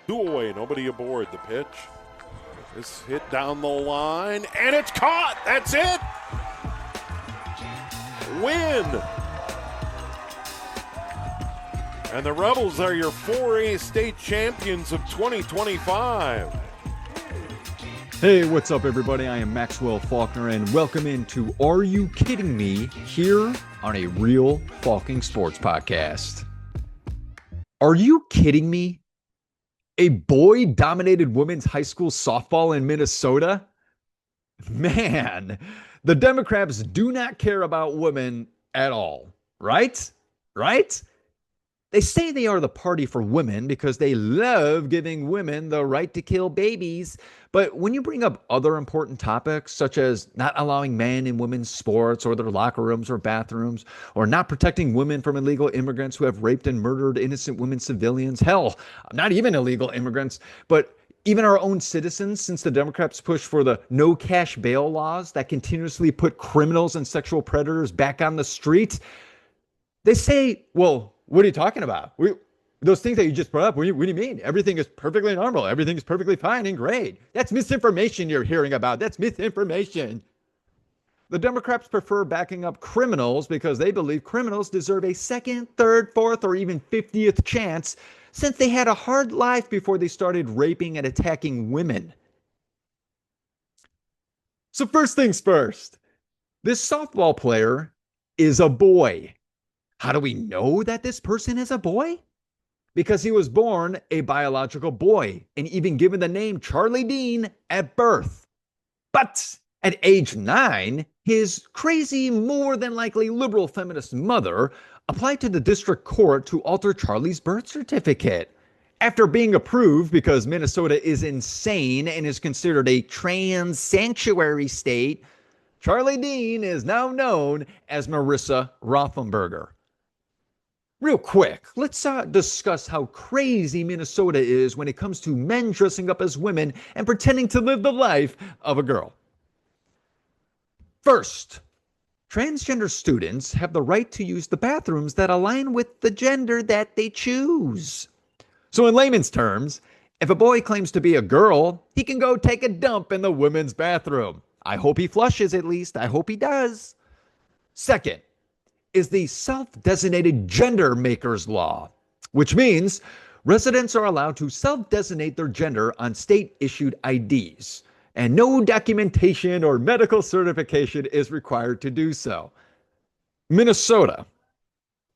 Two away, nobody aboard. The pitch is hit down the line, and it's caught. That's it. Win. And the Rebels are your 4A state champions of 2025. Hey, what's up, everybody? I am Maxwell Faulkner, and welcome into Are You Kidding Me? Here on a Real Falking Sports Podcast. Are you kidding me? A boy-dominated women's high school softball in Minnesota? Man, the Democrats do not care about women at all, right? Right? They say they are the party for women because they love giving women the right to kill babies. But when you bring up other important topics, such as not allowing men in women's sports or their locker rooms or bathrooms, or not protecting women from illegal immigrants who have raped and murdered innocent women civilians, hell, not even illegal immigrants, but even our own citizens, since the Democrats push for the no cash bail laws that continuously put criminals and sexual predators back on the street, they say, well, what are you talking about? Those things that you just brought up, what do you mean? Everything is perfectly normal. Everything is perfectly fine and great. That's misinformation you're hearing about. That's misinformation. The Democrats prefer backing up criminals because they believe criminals deserve a second, third, fourth, or even 50th chance since they had a hard life before they started raping and attacking women. So first things first, this softball player is a boy. How do we know that this person is a boy? Because he was born a biological boy and even given the name Charlie Dean at birth. But at age 9, his crazy, more than likely liberal feminist mother applied to the district court to alter Charlie's birth certificate. After being approved because Minnesota is insane and is considered a trans sanctuary state, Charlie Dean is now known as Marissa Rothenberger. Real quick, let's discuss how crazy Minnesota is when it comes to men dressing up as women and pretending to live the life of a girl. First, transgender students have the right to use the bathrooms that align with the gender that they choose. So in layman's terms, if a boy claims to be a girl, he can go take a dump in the women's bathroom. I hope he flushes at least. I hope he does. Second, is the self-designated gender makers law, which means residents are allowed to self-designate their gender on state-issued IDs, and no documentation or medical certification is required to do so. Minnesota,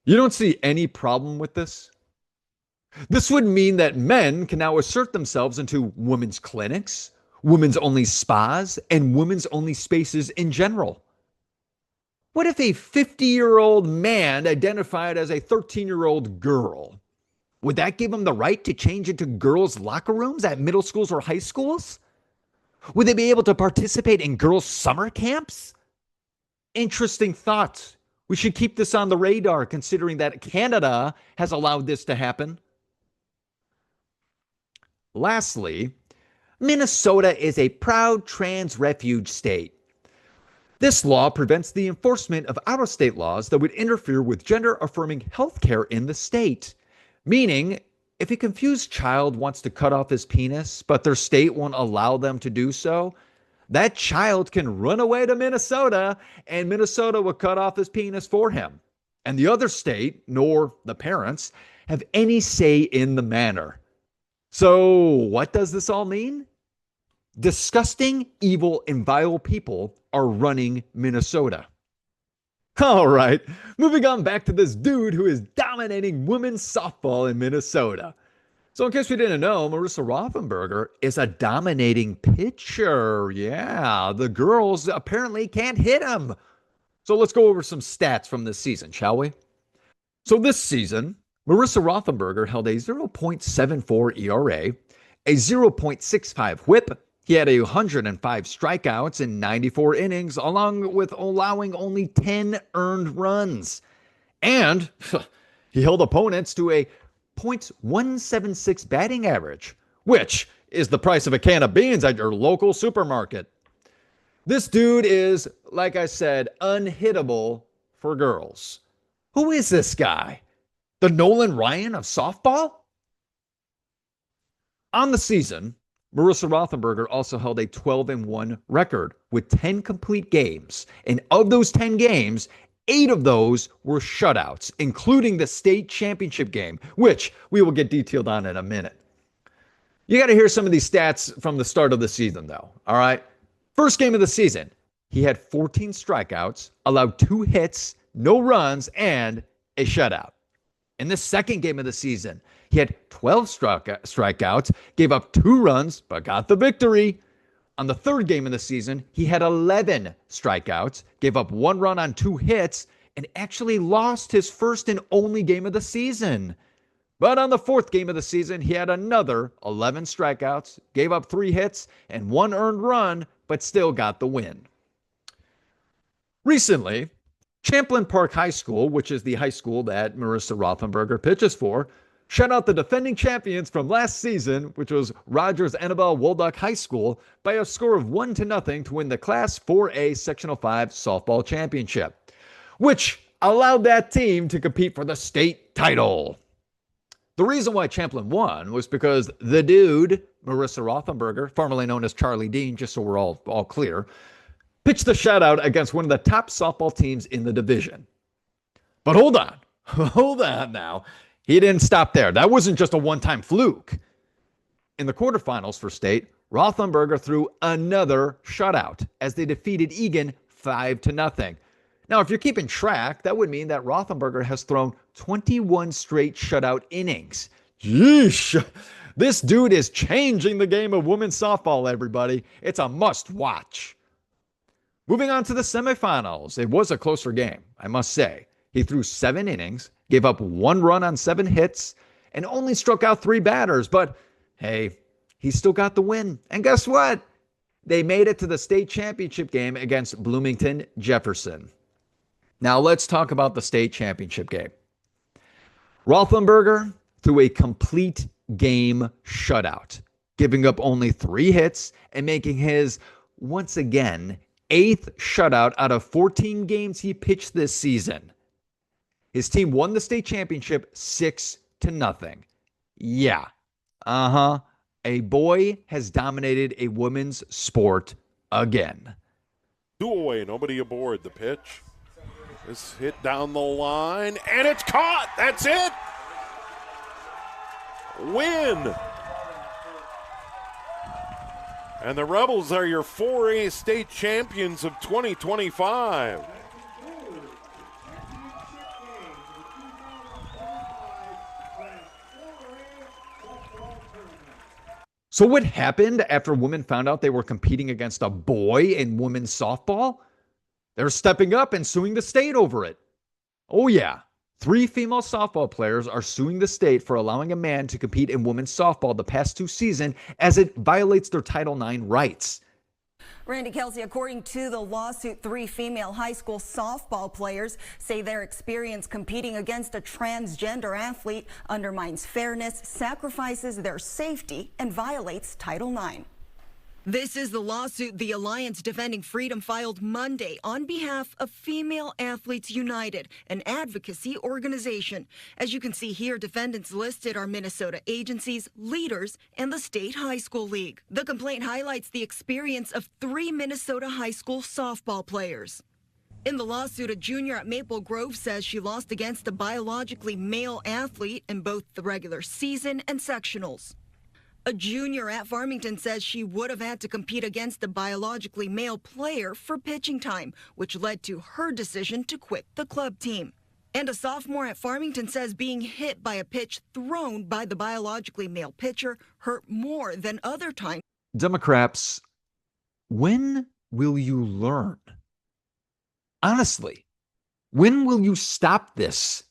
you don't see any problem with this? This would mean that men can now assert themselves into women's clinics, women's only spas, and women's only spaces in general. What if a 50-year-old man identified as a 13-year-old girl? Would that give him the right to change into girls' locker rooms at middle schools or high schools? Would they be able to participate in girls' summer camps? Interesting thought. We should keep this on the radar considering that Canada has allowed this to happen. Lastly, Minnesota is a proud trans refuge state. This law prevents the enforcement of out-of-state laws that would interfere with gender-affirming healthcare in the state. Meaning, if a confused child wants to cut off his penis, but their state won't allow them to do so, that child can run away to Minnesota, and Minnesota will cut off his penis for him. And the other state, nor the parents, have any say in the matter. So, what does this all mean? Disgusting, evil, and vile people are running Minnesota. All right, moving on back to this dude who is dominating women's softball in Minnesota. So in case we didn't know, Marissa Rothenberger is a dominating pitcher. Yeah, the girls apparently can't hit him. So let's go over some stats from this season, shall we? So this season, Marissa Rothenberger held a 0.74 ERA, a 0.65 whip. He had 105 strikeouts in 94 innings, along with allowing only 10 earned runs. And he held opponents to a .176 batting average, which is the price of a can of beans at your local supermarket. This dude is, like I said, unhittable for girls. Who is this guy? The Nolan Ryan of softball? On the season, Marissa Rothenberger also held a 12-1 record with 10 complete games. And of those 10 games, 8 of those were shutouts, including the state championship game, which we will get detailed on in a minute. You got to hear some of these stats from the start of the season, though. All right. First game of the season, he had 14 strikeouts, allowed 2 hits, no runs, and a shutout. In the second game of the season, he had 12 strikeouts, gave up 2 runs, but got the victory. On the third game of the season, he had 11 strikeouts, gave up 1 run on 2 hits, and actually lost his first and only game of the season. But on the fourth game of the season, he had another 11 strikeouts, gave up 3 hits, and 1 earned run, but still got the win. Recently, Champlin Park High School, which is the high school that Marissa Rothenberger pitches for, shut out the defending champions from last season, which was Rogers Annabelle Woolduck High School, by a score of 1-0 to win the Class 4A Sectional 5 softball championship, which allowed that team to compete for the state title. The reason why Champlin won was because the dude, Marissa Rothenberger, formerly known as Charlie Dean, just so we're all clear, pitched the shutout against one of the top softball teams in the division. But hold on now. He didn't stop there. That wasn't just a one-time fluke. In the quarterfinals for state, Rothenberger threw another shutout as they defeated Egan 5-0. Now, if you're keeping track, that would mean that Rothenberger has thrown 21 straight shutout innings. Yeesh. This dude is changing the game of women's softball, everybody. It's a must-watch. Moving on to the semifinals, it was a closer game, I must say. He threw 7 innings, gave up 1 run on 7 hits, and only struck out 3 batters. But, hey, he still got the win. And guess what? They made it to the state championship game against Bloomington Jefferson. Now let's talk about the state championship game. Rothenberger threw a complete game shutout, giving up only 3 hits and making his, once again, 8th shutout out of 14 games he pitched this season. His team won the state championship 6-0. Yeah. A boy has dominated a women's sport again. 2 away, nobody aboard. The pitch is hit down the line, and it's caught. That's it. Win. And the Rebels are your 4A state champions of 2025. So what happened after women found out they were competing against a boy in women's softball? They're stepping up and suing the state over it. Oh yeah, 3 female softball players are suing the state for allowing a man to compete in women's softball the past 2 seasons as it violates their Title IX rights. Randy Kelsey, according to the lawsuit, 3 female high school softball players say their experience competing against a transgender athlete undermines fairness, sacrifices their safety, and violates Title IX. This is the lawsuit the Alliance Defending Freedom filed Monday on behalf of Female Athletes United, an advocacy organization. As you can see here, defendants listed are Minnesota agencies, leaders, and the State High School League. The complaint highlights the experience of 3 Minnesota high school softball players. In the lawsuit, a junior at Maple Grove says she lost against a biologically male athlete in both the regular season and sectionals. A junior at Farmington says she would have had to compete against a biologically male player for pitching time, which led to her decision to quit the club team. And a sophomore at Farmington says being hit by a pitch thrown by the biologically male pitcher hurt more than other times. Democrats, when will you learn? Honestly, when will you stop this?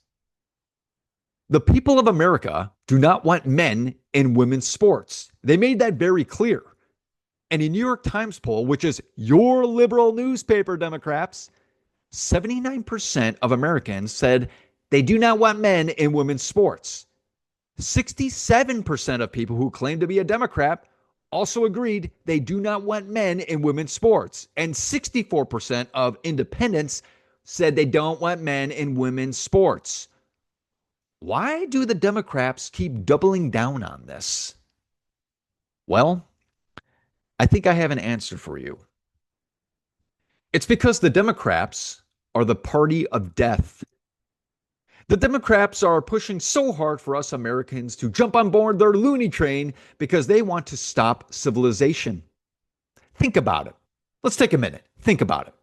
The people of America do not want men in women's sports. They made that very clear. And a New York Times poll, which is your liberal newspaper, Democrats, 79% of Americans said they do not want men in women's sports. 67% of people who claim to be a Democrat also agreed they do not want men in women's sports. And 64% of independents said they don't want men in women's sports. Why do the Democrats keep doubling down on this? Well, I think I have an answer for you. It's because the Democrats are the party of death. The Democrats are pushing so hard for us Americans to jump on board their loony train because they want to stop civilization. Think about it. Let's take a minute. Think about it.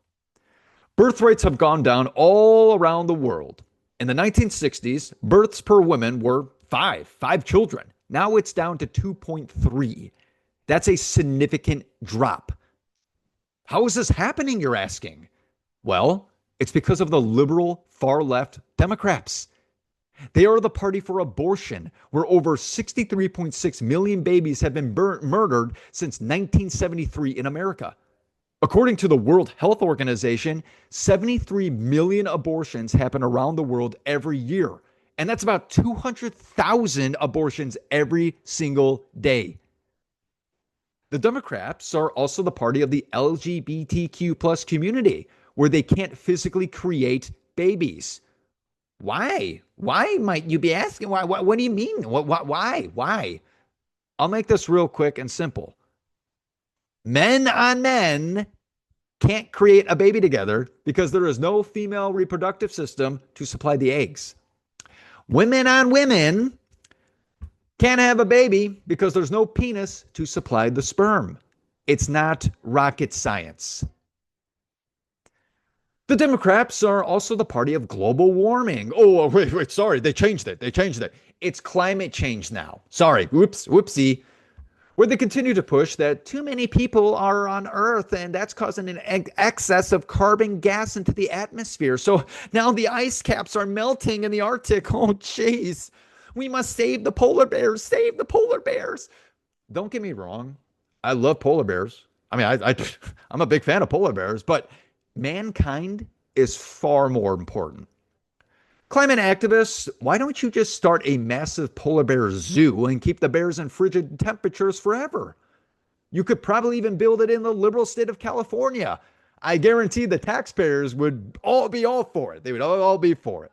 Birth rates have gone down all around the world. In the 1960s, births per woman were five children. Now it's down to 2.3. That's a significant drop. How is this happening, you're asking? Well, it's because of the liberal far-left Democrats. They are the party for abortion, where over 63.6 million babies have been murdered since 1973 in America. According to the World Health Organization, 73 million abortions happen around the world every year. And that's about 200,000 abortions every single day. The Democrats are also the party of the LGBTQ plus community, where they can't physically create babies. Why? Why might you be asking? Why? What do you mean? Why? I'll make this real quick and simple. Men on men can't create a baby together because there is no female reproductive system to supply the eggs. Women on women can't have a baby because there's no penis to supply the sperm. It's not rocket science. The Democrats are also the party of global warming. Oh, wait, sorry, they changed it. It's climate change now. Sorry, whoopsie. Where they continue to push that too many people are on Earth and that's causing an excess of carbon gas into the atmosphere. So now the ice caps are melting in the Arctic. Oh, jeez. We must save the polar bears. Save the polar bears. Don't get me wrong. I love polar bears. I mean, I'm a big fan of polar bears, but mankind is far more important. Climate activists, why don't you just start a massive polar bear zoo and keep the bears in frigid temperatures forever? You could probably even build it in the liberal state of California. I guarantee the taxpayers would all be all for it. They would all be for it.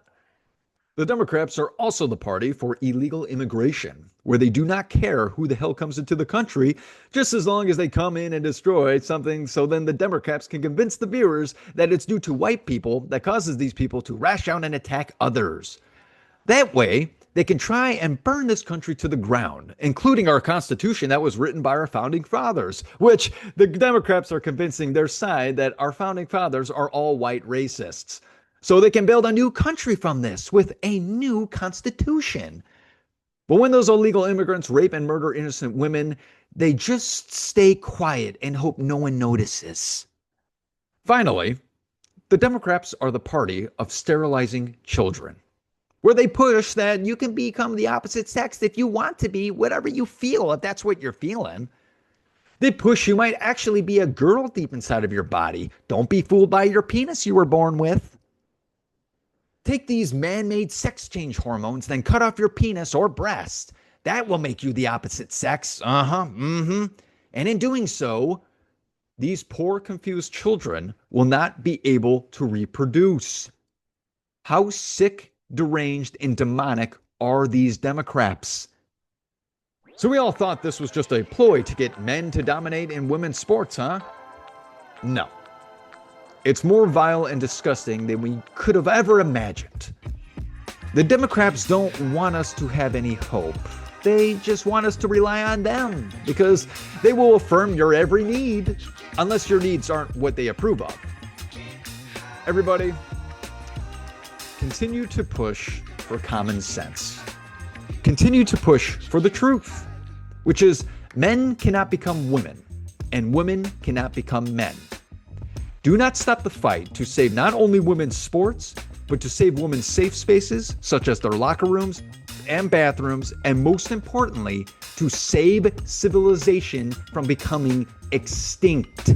The Democrats are also the party for illegal immigration, where they do not care who the hell comes into the country, just as long as they come in and destroy something, so then the Democrats can convince the viewers that it's due to white people that causes these people to rash out and attack others. That way, they can try and burn this country to the ground, including our Constitution that was written by our founding fathers, which the Democrats are convincing their side that our founding fathers are all white racists. So they can build a new country from this with a new constitution. But when those illegal immigrants rape and murder innocent women, they just stay quiet and hope no one notices. Finally, the Democrats are the party of sterilizing children, where they push that you can become the opposite sex if you want to be, whatever you feel, if that's what you're feeling. They push you might actually be a girl deep inside of your body. Don't be fooled by your penis you were born with. Take these man-made sex change hormones, then cut off your penis or breast. That will make you the opposite sex. And in doing so, these poor, confused children will not be able to reproduce. How sick, deranged, and demonic are these Democrats? So we all thought this was just a ploy to get men to dominate in women's sports, huh? No. It's more vile and disgusting than we could have ever imagined. The Democrats don't want us to have any hope. They just want us to rely on them because they will affirm your every need, unless your needs aren't what they approve of. Everybody, continue to push for common sense. Continue to push for the truth, which is men cannot become women and women cannot become men. Do not stop the fight to save not only women's sports, but to save women's safe spaces, such as their locker rooms and bathrooms, and most importantly, to save civilization from becoming extinct.